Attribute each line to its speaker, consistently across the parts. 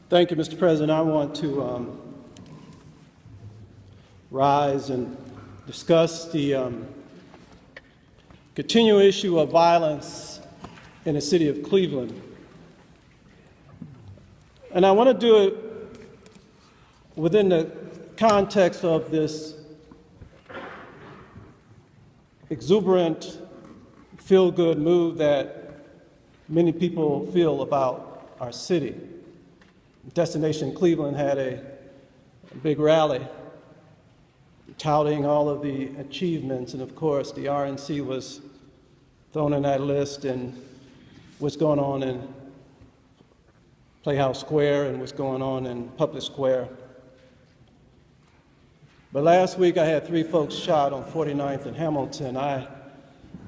Speaker 1: Thank you, Mr. President. I want to rise and discuss the continuing issue of violence in the city of Cleveland. And I want to do it within the context of this exuberant, feel-good mood that many people feel about our city. Destination Cleveland had a big rally touting all of the achievements, and of course the RNC was thrown in that list, and what's going on in Playhouse Square and what's going on in Public Square. But last week I had 3 folks shot on 49th and Hamilton. I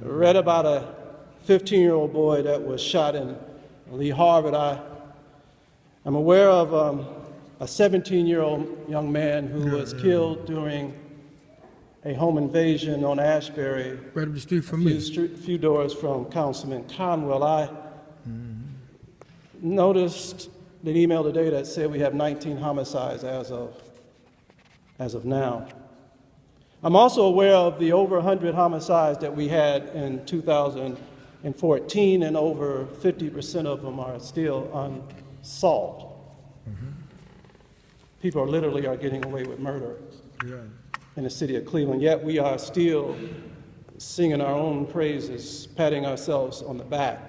Speaker 1: read about a 15-year-old boy that was shot in Lee Harvard. I'm aware of a 17-year-old young man who was killed during a home invasion on Ashbury,
Speaker 2: right up the street from
Speaker 1: a few doors from Councilman Conwell. I noticed an email today that said we have 19 homicides as of now. I'm also aware of the over 100 homicides that we had in 2014, and over 50% of them are still unsolved. People literally are getting away with murder in the city of Cleveland, yet we are still singing our own praises, patting ourselves on the back.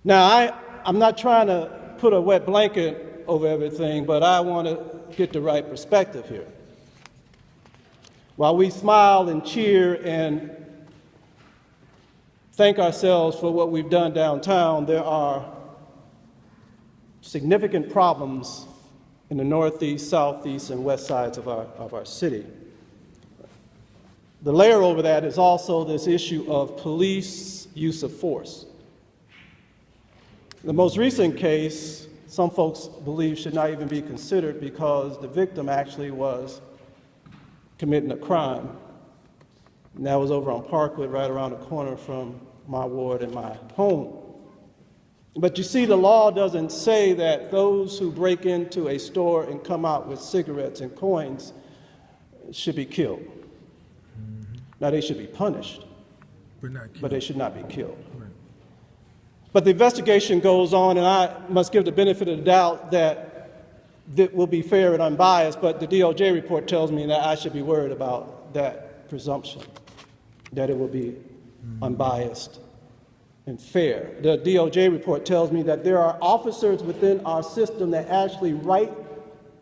Speaker 1: Now, I'm not trying to put a wet blanket over everything, but I want to get the right perspective here. While we smile and cheer and thank ourselves for what we've done downtown, there are significant problems in the northeast, southeast, and west sides of our city. The layer over that is also this issue of police use of force. The most recent case, some folks believe should not even be considered because the victim actually was committing a crime. And that was over on Parkwood, right around the corner from my ward and my home. But you see, the law doesn't say that those who break into a store and come out with cigarettes and coins should be killed. Now, they should be punished, but they should not be killed. But the investigation goes on, and I must give the benefit of the doubt that it will be fair and unbiased, but the DOJ report tells me that I should be worried about that presumption, that it will be unbiased and fair. The DOJ report tells me that there are officers within our system that actually write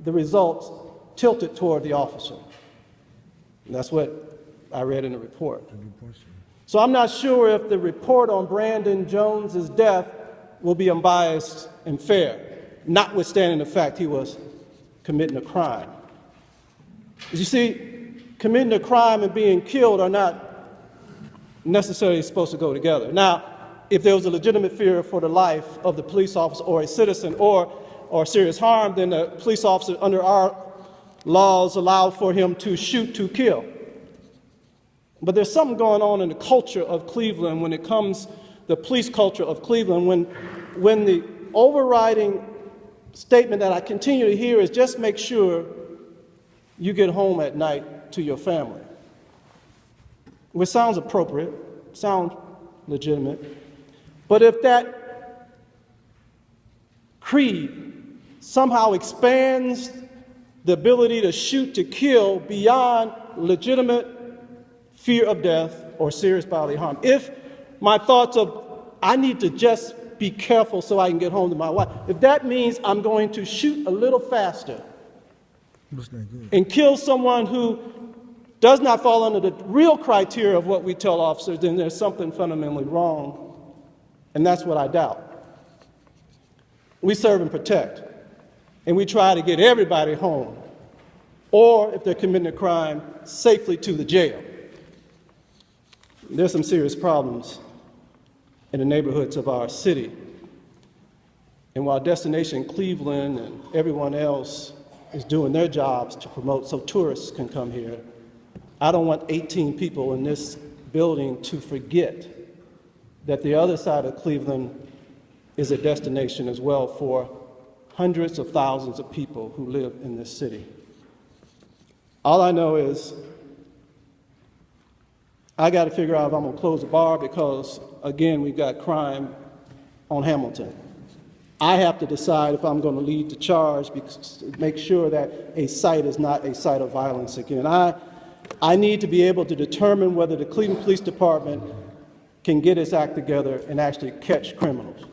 Speaker 1: the results tilted toward the officer. And that's what I read in the report. So I'm not sure if the report on Brandon Jones's death will be unbiased and fair, notwithstanding the fact he was committing a crime. As you see, committing a crime and being killed are not necessarily supposed to go together. Now, if there was a legitimate fear for the life of the police officer or a citizen or serious harm, then the police officer under our laws allow for him to shoot to kill. But there's something going on in the culture of Cleveland when it comes, the police culture of Cleveland, when the overriding statement that I continue to hear is just make sure you get home at night to your family. Which sounds appropriate, sounds legitimate. But if that creed somehow expands the ability to shoot to kill beyond legitimate fear of death or serious bodily harm, if my thoughts of I need to just be careful so I can get home to my wife, if that means I'm going to shoot a little faster and kill someone who does not fall under the real criteria of what we tell officers, then there's something fundamentally wrong. And that's what I doubt. We serve and protect, and we try to get everybody home, or if they're committing a crime, safely to the jail. There's some serious problems in the neighborhoods of our city. And while Destination Cleveland and everyone else is doing their jobs to promote so tourists can come here, I don't want 18 people in this building to forget that the other side of Cleveland is a destination as well for hundreds of thousands of people who live in this city. All I know is I got to figure out if I'm going to close the bar because, again, we've got crime on Hamilton. I have to decide if I'm going to lead the charge because to make sure that a site is not a site of violence again. I need to be able to determine whether the Cleveland Police Department can get its act together and actually catch criminals.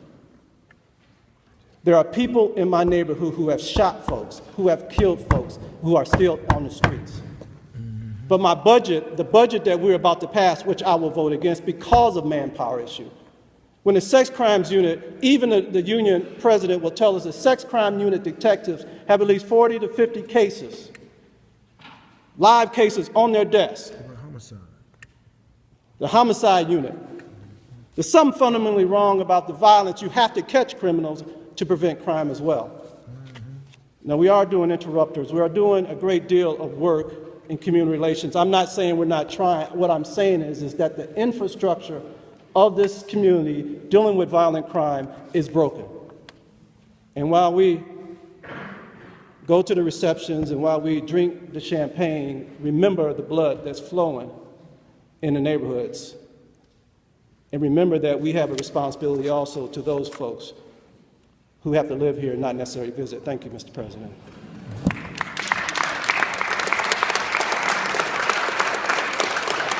Speaker 1: There are people in my neighborhood who have shot folks, who have killed folks, who are still on the streets. But my budget, the budget that we're about to pass, which I will vote against because of manpower issue, when the sex crimes unit, even the union president will tell us that sex crime unit detectives have at least 40 to 50 cases, live cases on their desk. The homicide unit. There's something fundamentally wrong about the violence. You have to catch criminals to prevent crime as well. Now, we are doing interrupters. We are doing a great deal of work in community relations. I'm not saying we're not trying. What I'm saying is that the infrastructure of this community dealing with violent crime is broken. And while we go to the receptions and while we drink the champagne, remember the blood that's flowing in the neighborhoods. And remember that we have a responsibility also to those folks who have to live here and not necessarily visit. Thank you, Mr. President.